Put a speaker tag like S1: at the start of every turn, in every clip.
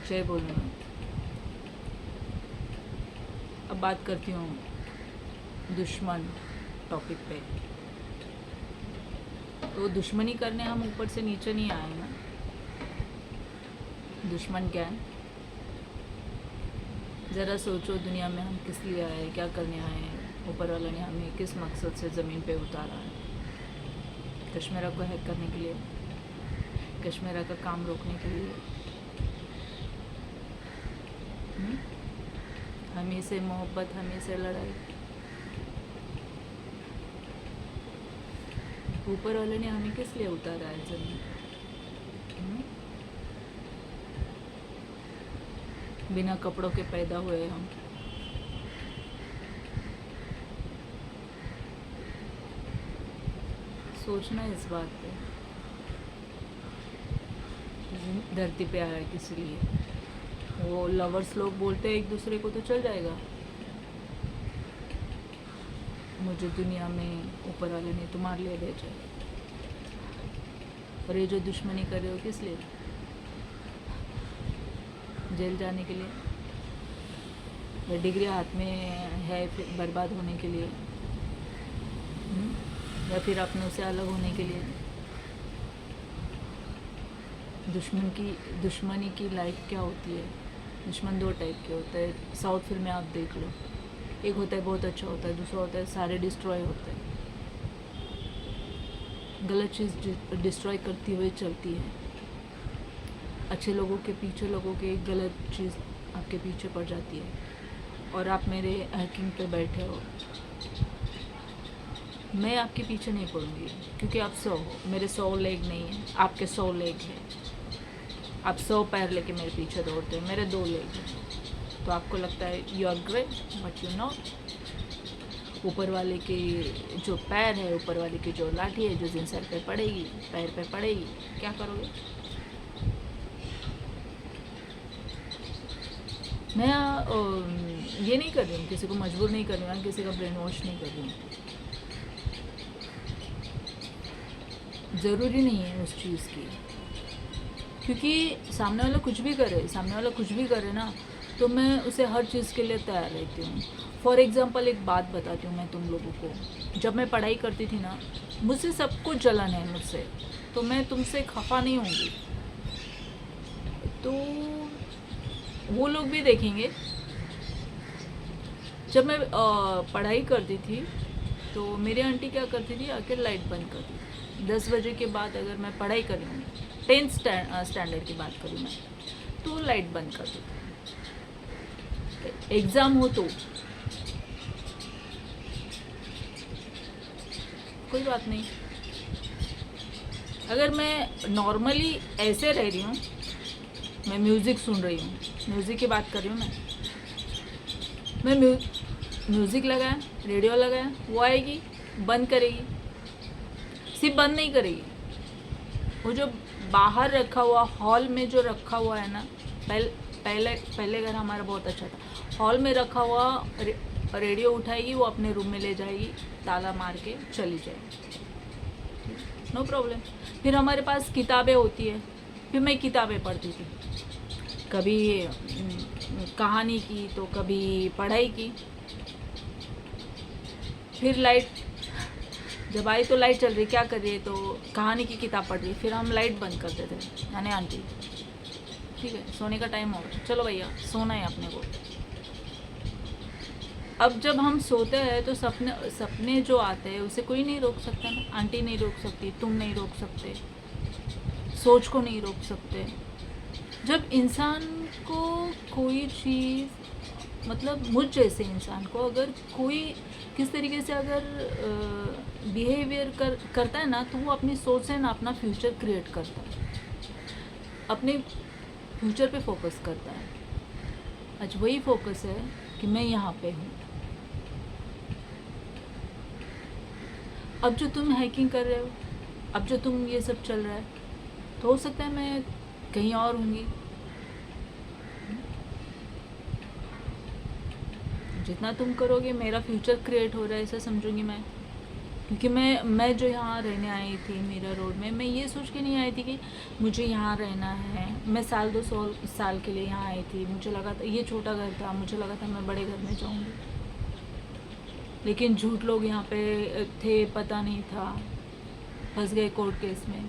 S1: जय बोलूँगा। अब बात करती हूँ दुश्मन टॉपिक पे। तो दुश्मनी करने हम ऊपर से नीचे नहीं आए ना। दुश्मन क्या है? ज़रा सोचो, दुनिया में हम किस लिए आए, क्या करने आए हैं? ऊपर वाला ने हमें किस मकसद से ज़मीन पे उतारा है? कश्मीरा को हैक करने के लिए, कश्मीरा का काम रोकने के लिए, हमें से मोहब्बत, हमें से लड़ाई। ऊपर वाले ने हमें किस लिए उतारा है ज़मीन? बिना कपड़ों के पैदा हुए हम। सोचना इस बात पे। धरती पे आया किस लिए? वो लवर्स लोग बोलते हैं एक दूसरे को तो चल जाएगा, मुझे दुनिया में ऊपर वाले ने तुम्हारे लिए भेजा। और ये जो दुश्मनी कर रहे हो किस लिए? जेल जाने के लिए, या डिग्री हाथ में है फिर बर्बाद होने के लिए, या फिर अपनों से अलग होने के लिए? दुश्मनी की लाइफ क्या होती है? दुश्मन दो टाइप के होते हैं। साउथ फिल्म में आप देख लो, एक होता है बहुत अच्छा होता है, दूसरा होता है सारे डिस्ट्रॉय होते हैं। गलत चीज़ डिस्ट्रॉय करती हुई चलती है। अच्छे लोगों के पीछे लोगों के एक गलत चीज़ आपके पीछे पड़ जाती है, और आप मेरे हैकिंग पे बैठे हो। मैं आपके पीछे नहीं पड़ूंगी, क्योंकि आप 100 हो, मेरे 100 लेग नहीं है, आपके 100 लेग है। आप 100 पैर लेके मेरे पीछे दौड़ते हैं, मेरे 2 लेग हैं। तो आपको लगता है you are great, but you not. ऊपर वाले के जो पैर है, ऊपर वाले की जो लाठी है, जो दिन सर पे पड़ेगी, पैर पे पड़ेगी, क्या करोगे? मैं ये नहीं कर रही हूँ, किसी को मजबूर नहीं कर रही हूँ, किसी का ब्रेन वॉश नहीं कर रही हूँ। ज़रूरी नहीं है उस चीज़ की, क्योंकि सामने वाला कुछ भी करे ना, तो मैं उसे हर चीज़ के लिए तैयार रहती हूँ। फॉर एग्ज़ाम्पल एक बात बताती हूँ मैं तुम लोगों को। जब मैं पढ़ाई करती थी ना, मुझसे सबको जलन है मुझसे, तो मैं तुमसे खफा नहीं होंगी। तो वो लोग भी देखेंगे। जब मैं पढ़ाई करती थी तो मेरी आंटी क्या करती थी, आके लाइट बंद करती थी। 10 बजे के बाद अगर मैं पढ़ाई कर रही हूँ, 10th स्टैंडर्ड की बात करूँ मैं, तो लाइट बंद कर देती थी। एग्ज़ाम हो तो कोई बात नहीं। अगर मैं नॉर्मली ऐसे रह रही हूँ, मैं म्यूज़िक सुन रही हूँ, म्यूज़िक की बात कर रही हूँ मैं म्यूज़िक लगाया, रेडियो लगाया, वो आएगी, बंद करेगी। सिर्फ बंद नहीं करेगी, वो जो बाहर रखा हुआ, हॉल में जो रखा हुआ है ना, पहले घर हमारा बहुत अच्छा था, हॉल में रखा हुआ रेडियो उठाएगी, वो अपने रूम में ले जाएगी, ताला मार के चली जाएगी, नो प्रॉब्लम। फिर हमारे पास किताबें होती है, फिर मैं किताबें पढ़ती थी, कभी कहानी की तो कभी पढ़ाई की। फिर लाइट जब आई तो लाइट चल रही, क्या कर रही है, तो कहानी की किताब पढ़ रही। फिर हम लाइट बंद कर देते थे, यानी आंटी ठीक है सोने का टाइम हो गया, चलो भैया सोना है अपने को। अब जब हम सोते हैं तो सपने जो आते हैं उसे कोई नहीं रोक सकता ना, आंटी नहीं रोक सकती, तुम नहीं रोक सकते, सोच को नहीं रोक सकते। जब इंसान को कोई चीज़, मतलब मुझ जैसे इंसान को अगर कोई किस तरीके से अगर बिहेवियर करता है ना, तो वो अपनी सोच से ना अपना फ्यूचर क्रिएट करता है, अपने फ्यूचर पे फोकस करता है। आज वही फोकस है कि मैं यहाँ पे हूँ। अब जो तुम हैकिंग कर रहे हो, अब जो तुम ये सब चल रहा है, तो हो सकता है मैं कहीं और होंगी। जितना तुम करोगे मेरा फ्यूचर क्रिएट हो रहा है ऐसा समझूंगी मैं, क्योंकि मैं जो यहाँ रहने आई थी मीरा रोड में, मैं ये सोच के नहीं आई थी कि मुझे यहाँ रहना है। मैं साल 2 साल के लिए यहाँ आई थी। मुझे लगा था ये छोटा घर था, मुझे लगा था मैं बड़े घर में जाऊँगी, लेकिन झूठ लोग यहाँ पे थे, पता नहीं था, फंस गए कोर्ट केस में,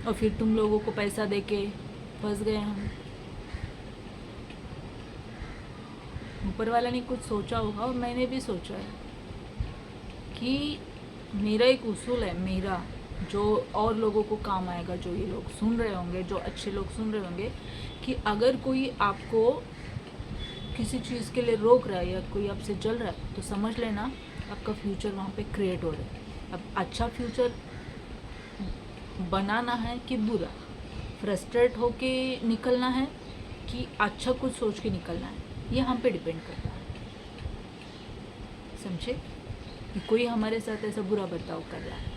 S1: और फिर तुम लोगों को पैसा देके फंस गए हम। ऊपर वाला ने कुछ सोचा होगा, और मैंने भी सोचा है कि मेरा एक उसूल है, मेरा, जो और लोगों को काम आएगा, जो ये लोग सुन रहे होंगे, जो अच्छे लोग सुन रहे होंगे, कि अगर कोई आपको किसी चीज़ के लिए रोक रहा है या कोई आपसे जल रहा है, तो समझ लेना आपका फ्यूचर वहाँ पे क्रिएट हो रहा है। अब अच्छा फ्यूचर बनाना है कि बुरा, फ्रस्ट्रेट होके निकलना है कि अच्छा कुछ सोच के निकलना है, ये हम पे डिपेंड करता है। समझे? कि कोई हमारे साथ ऐसा बुरा बर्ताव कर रहा है,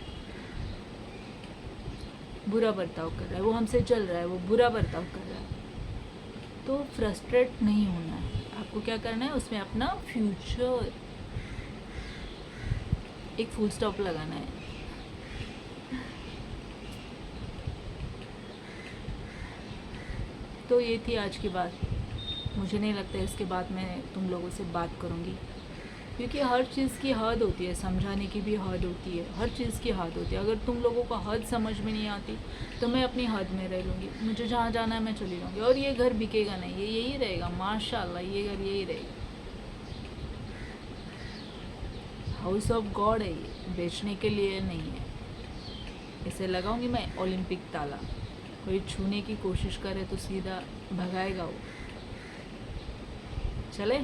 S1: बुरा बर्ताव कर रहा है, वो हमसे चल रहा है, वो बुरा बर्ताव कर रहा है, तो फ्रस्ट्रेट नहीं होना है। आपको क्या करना है, उसमें अपना फ्यूचर, एक फुल स्टॉप लगाना है। तो ये थी आज की बात। मुझे नहीं लगता इसके बाद मैं तुम लोगों से बात करूँगी, क्योंकि हर चीज़ की हद होती है, समझाने की भी हद होती है, हर चीज़ की हद होती है। अगर तुम लोगों को हद समझ में नहीं आती तो मैं अपनी हद में रह लूँगी, मुझे जहाँ जाना है मैं चली जाऊँगी, और ये घर बिकेगा नहीं, ये यही रहेगा, माशाल्लाह ये घर यही रहेगा। हाउस ऑफ गॉड है ये, बेचने के लिए नहीं है। इसे लगाऊंगी मैं ओलंपिक ताला, कोई छूने की कोशिश करे तो सीधा भगाएगा वो। चले।